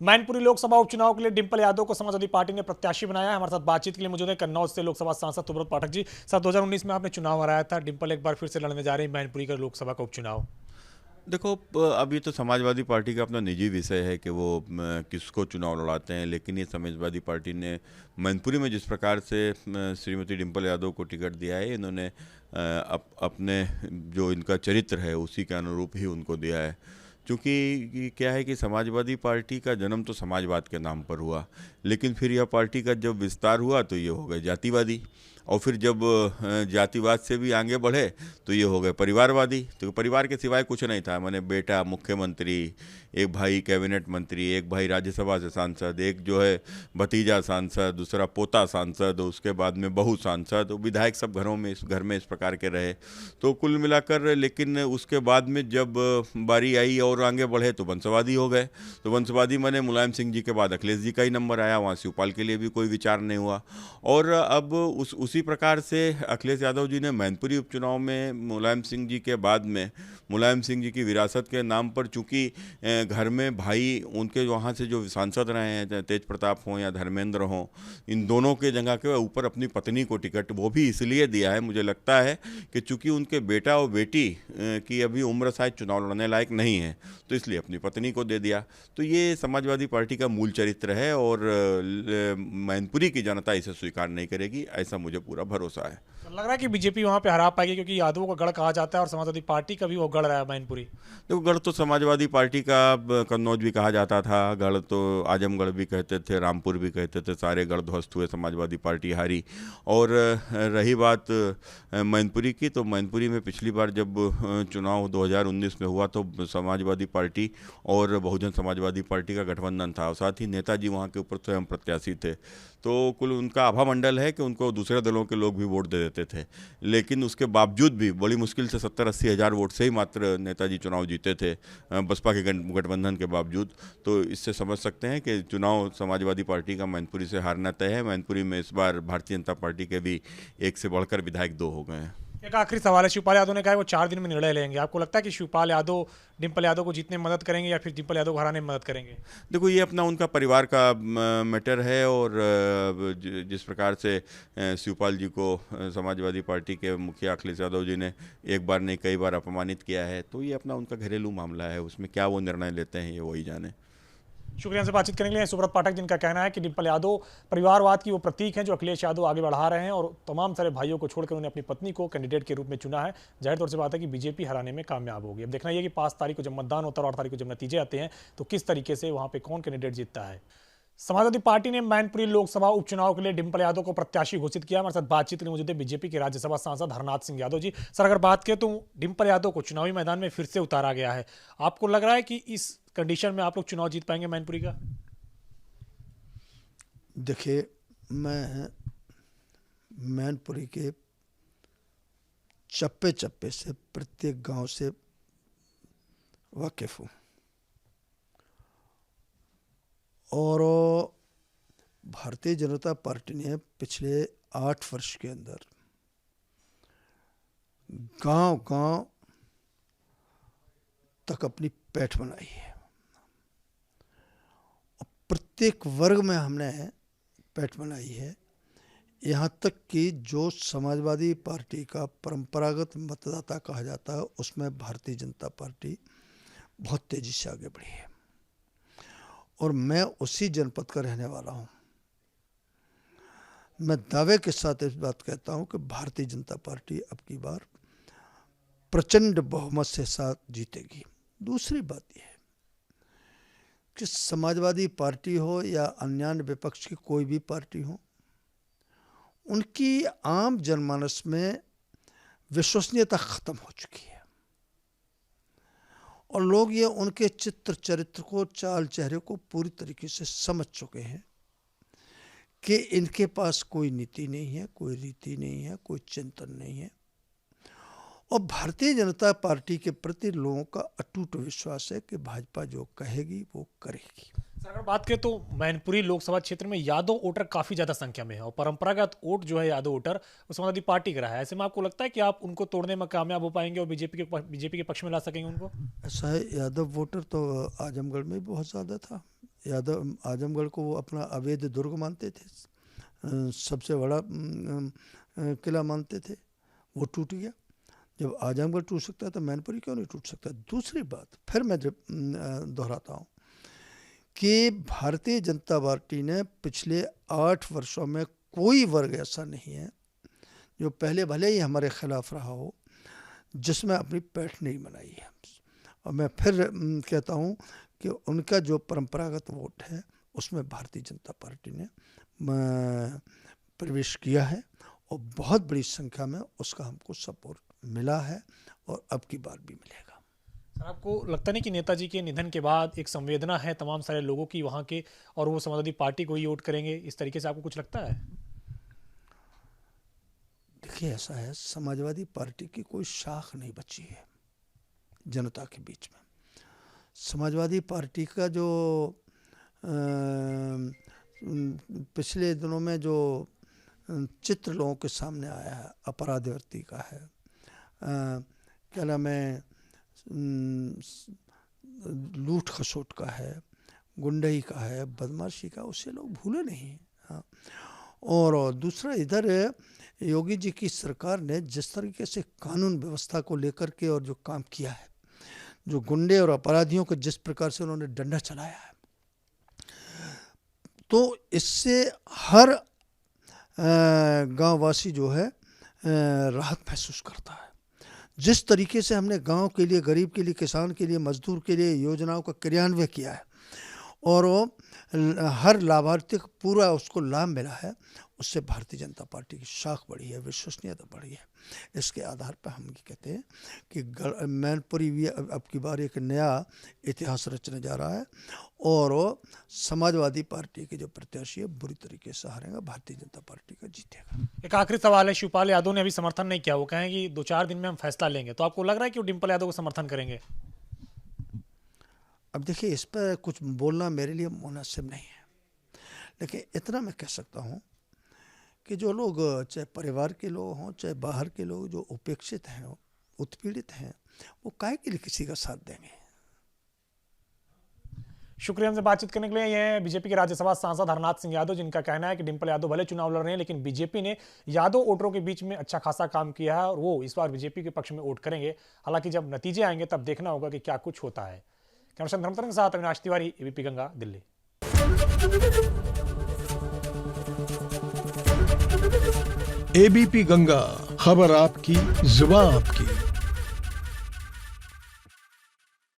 मैनपुरी लोकसभा उपचुनाव के लिए डिंपल यादव को समाजवादी पार्टी ने प्रत्याशी बनाया है। हमारे साथ बातचीत के लिए मौजूद है कन्नौज से लोकसभा सांसद सुब्रत पाठक जी। सर, 2019 में आपने चुनाव हराया था, डिंपल एक बार फिर से लड़ने जा रही है मैनपुरी का लोकसभा का उपचुनाव। देखो, अब ये तो समाजवादी पार्टी का अपना निजी विषय है कि वो किसको चुनाव लड़ाते हैं। लेकिन ये समाजवादी पार्टी ने मैनपुरी में जिस प्रकार से श्रीमती डिंपल यादव को टिकट दिया है, इन्होंने अपने जो इनका चरित्र है उसी के अनुरूप ही उनको दिया है। क्योंकि क्या है कि समाजवादी पार्टी का जन्म तो समाजवाद के नाम पर हुआ, लेकिन फिर यह पार्टी का जब विस्तार हुआ तो ये हो गए जातिवादी। और फिर जब जातिवाद से भी आगे बढ़े तो ये हो गए परिवारवादी। तो परिवार के सिवाय कुछ नहीं था। मैंने बेटा मुख्यमंत्री, एक भाई कैबिनेट मंत्री, एक भाई राज्यसभा से सांसद, एक जो है भतीजा सांसद, दूसरा पोता सांसद, उसके बाद में बहू सांसद, विधायक सब घरों में इस घर में इस प्रकार के रहे। तो कुल मिलाकर, लेकिन उसके बाद में जब बारी आई और आगे बढ़े तो वंशवादी हो गए। तो वंशवादी माने मुलायम सिंह जी के बाद अखिलेश जी का ही नंबर आया, वहाँ शिवपाल के लिए भी कोई विचार नहीं हुआ। और अब उसी प्रकार से अखिलेश यादव जी ने मैनपुरी उपचुनाव में मुलायम सिंह जी के बाद में मुलायम सिंह जी की विरासत के नाम पर, चूंकि घर में भाई उनके वहाँ से जो सांसद रहे हैं, चाहे तेज प्रताप हों या धर्मेंद्र हों, इन दोनों के जगह के ऊपर अपनी पत्नी को टिकट वो भी इसलिए दिया है, मुझे लगता है कि चूंकि उनके बेटा और बेटी की अभी उम्र शायद चुनाव लड़ने लायक नहीं है, तो इसलिए अपनी पत्नी को दे दिया। तो ये समाजवादी पार्टी का मूल चरित्र है और मैनपुरी की जनता इसे स्वीकार नहीं करेगी, ऐसा मुझे पूरा भरोसा है। तो लग रहा है कि बीजेपी वहां पे हरा पाएगी, क्योंकि यादवों का गढ़ कहा जाता है और समाजवादी पार्टी का भी वो गढ़ रहा है मैनपुरी। देखो, गढ़ तो समाजवादी पार्टी का कन्नौज भी कहा जाता था, गढ़ तो आजमगढ़ भी कहते थे, रामपुर भी कहते थे, सारे गढ़ ध्वस्त हुए, समाजवादी पार्टी हारी। और रही बात मैनपुरी की, तो मैनपुरी में पिछली बार जब चुनाव 2019 में हुआ तो समाजवादी पार्टी और बहुजन समाजवादी पार्टी का गठबंधन था, और साथ ही नेताजी वहाँ के ऊपर स्वयं प्रत्याशी थे। तो कुल उनका आभा मंडल है कि उनको दूसरे दलों के लोग भी वोट दे देते थे। लेकिन उसके बावजूद भी बड़ी मुश्किल से 70-80 हज़ार वोट से ही मात्र नेताजी चुनाव जीते थे, बसपा के गठबंधन के बावजूद। तो इससे समझ सकते हैं कि चुनाव समाजवादी पार्टी का मैनपुरी से हारना तय है। मैनपुरी में इस बार भारतीय जनता पार्टी के भी एक से बढ़कर विधायक 2 हो गए हैं। एक आखिरी सवाल है, शिवपाल यादव ने कहा है वो 4 दिन में निर्णय लेंगे। आपको लगता है कि शिवपाल यादव डिंपल यादव को जीतने में मदद करेंगे या फिर डिंपल यादव को हराने में मदद करेंगे? देखो, ये अपना उनका परिवार का मैटर है। और जिस प्रकार से शिवपाल जी को समाजवादी पार्टी के मुखिया अखिलेश यादव जी ने एक बार नहीं कई बार अपमानित किया है, तो ये अपना उनका घरेलू मामला है। उसमें क्या वो निर्णय लेते हैं ये वही जाने। शुक्रिया से बातचीत करने के लिए। सुब्रत पाठक, जिनका कहना है कि डिंपल यादव परिवारवाद की वो प्रतीक हैं जो अखिलेश यादव आगे बढ़ा रहे हैं और तमाम सारे भाइयों को छोड़कर उन्होंने अपनी पत्नी को कैंडिडेट के रूप में चुना है। जाहिर तौर से बात है कि बीजेपी हराने में कामयाब होगी। अब देखना यह कि 5 तारीख को जब मतदान होता है और 8 तारीख को जब नतीजे आते हैं तो किस तरीके से वहां पर कौन कैंडिडेट जीतता है। समाजवादी पार्टी ने मैनपुरी लोकसभा उपचुनाव के लिए डिंपल यादव को प्रत्याशी घोषित किया। हमारे साथ बातचीत के लिए मौजूद है बीजेपी के राज्यसभा सांसद हरनाथ सिंह यादव जी। सर, अगर बात करें तो डिंपल यादव को चुनावी मैदान में फिर से उतारा गया है। आपको लग रहा है कि इस कंडीशन में आप लोग चुनाव जीत पाएंगे मैनपुरी का? देखिए, मैं मैनपुरी के चप्पे चप्पे से, प्रत्येक गांव से वाकिफ हूँ और भारतीय जनता पार्टी ने पिछले 8 वर्ष के अंदर गांव-गांव तक अपनी पैठ बनाई है और प्रत्येक वर्ग में हमने पैठ बनाई है। यहाँ तक कि जो समाजवादी पार्टी का परंपरागत मतदाता कहा जाता है उसमें भारतीय जनता पार्टी बहुत तेजी से आगे बढ़ी है और मैं उसी जनपद का रहने वाला हूँ। मैं दावे के साथ इस बात कहता हूँ कि भारतीय जनता पार्टी अब की बार प्रचंड बहुमत से साथ जीतेगी। दूसरी बात यह है कि समाजवादी पार्टी हो या अन्य विपक्ष की कोई भी पार्टी हो, उनकी आम जनमानस में विश्वसनीयता खत्म हो चुकी है और लोग ये उनके चित्र चरित्र को, चाल चेहरे को पूरी तरीके से समझ चुके हैं कि इनके पास कोई नीति नहीं है, कोई रीति नहीं है, कोई चिंतन नहीं है और भारतीय जनता पार्टी के प्रति लोगों का अटूट विश्वास है कि भाजपा जो कहेगी वो करेगी। सर, अगर बात करें तो मैनपुरी लोकसभा क्षेत्र में यादव वोटर काफी ज्यादा संख्या में है और परंपरागत वोट जो है यादव वोटर वो समाजवादी पार्टी का रहा है। ऐसे में आपको लगता है कि आप उनको तोड़ने में कामयाब हो पाएंगे और बीजेपी के पक्ष में ला सकेंगे उनको? ऐसा है, यादव वोटर तो आजमगढ़ में बहुत ज़्यादा था, यादव आजमगढ़ को वो अपना अवैध दुर्ग मानते थे, सबसे बड़ा किला मानते थे, वो टूट गया। जब आजमगढ़ टूट सकता है तो मैनपुरी क्यों नहीं टूट सकता? दूसरी बात फिर मैं दोहराता हूँ कि भारतीय जनता पार्टी ने पिछले 8 वर्षों में कोई वर्ग ऐसा नहीं है जो पहले भले ही हमारे खिलाफ रहा हो जिसमें अपनी पैठ नहीं बनाई है। और मैं फिर कहता हूँ कि उनका जो परंपरागत वोट है उसमें भारतीय जनता पार्टी ने प्रवेश किया है और बहुत बड़ी संख्या में उसका हमको सपोर्ट मिला है और अब की बार भी मिलेगा। सर, आपको लगता नहीं कि नेताजी के निधन के बाद एक संवेदना है तमाम सारे लोगों की वहाँ के, और वो समाजवादी पार्टी को ही वोट करेंगे, इस तरीके से आपको कुछ लगता है? देखिए, ऐसा है, समाजवादी पार्टी की कोई शाख नहीं बची है जनता के बीच में। समाजवादी पार्टी का जो पिछले दिनों में जो चित्र लोगों के सामने आया है, अपराधवृत्ति का है, क्या नाम है, लूट खसोट का है, गुंडई का है, बदमाशी का, उससे लोग भूले नहीं। हाँ, और दूसरा इधर योगी जी की सरकार ने जिस तरीके से कानून व्यवस्था को लेकर के और जो काम किया है, जो गुंडे और अपराधियों को जिस प्रकार से उन्होंने डंडा चलाया है, तो इससे हर गांववासी जो है राहत महसूस करता है। जिस तरीके से हमने गांव के लिए, गरीब के लिए, किसान के लिए, मजदूर के लिए योजनाओं का क्रियान्वयन किया है और हर लाभार्थी को पूरा उसको लाभ मिला है, उससे भारतीय जनता पार्टी की शाख बढ़ी है, विश्वसनीयता बढ़ी है। इसके आधार पर हम ये कहते हैं कि मैनपुरी भी अब की बार एक नया इतिहास रचने जा रहा है और समाजवादी पार्टी के जो प्रत्याशी है बुरी तरीके से हारेगा, भारतीय जनता पार्टी का जीतेगा। एक आखिरी सवाल है, शिवपाल यादव ने अभी समर्थन नहीं किया, वो कहें कि 2-4 दिन में हम फैसला लेंगे, तो आपको लग रहा है कि वो डिंपल यादव को समर्थन करेंगे? अब देखिए, इस पर कुछ बोलना मेरे लिए मुनासिब नहीं है, लेकिन इतना मैं कह सकता हूँ कि जो लोग, चाहे परिवार के लोग हों चाहे बाहर के लोग, जो उपेक्षित हैं, उत्पीड़ित हैं, वो काहे के लिए किसी का साथ देंगे। शुक्रिया हमसे बातचीत करने के लिए। ये हैं बीजेपी के राज्यसभा सांसद हरनाथ सिंह यादव, जिनका कहना है कि डिंपल यादव भले चुनाव लड़ रहे हैं लेकिन बीजेपी ने यादव वोटरों के बीच में अच्छा खासा काम किया है और वो इस बार बीजेपी के पक्ष में वोट करेंगे। हालांकि जब नतीजे आएंगे तब देखना होगा कि क्या कुछ होता है। कैमरा धर्मतरंग के साथ अविनाश तिवारी, एबीपी गंगा, दिल्ली। एबीपी गंगा, खबर आपकी, जुबान आपकी।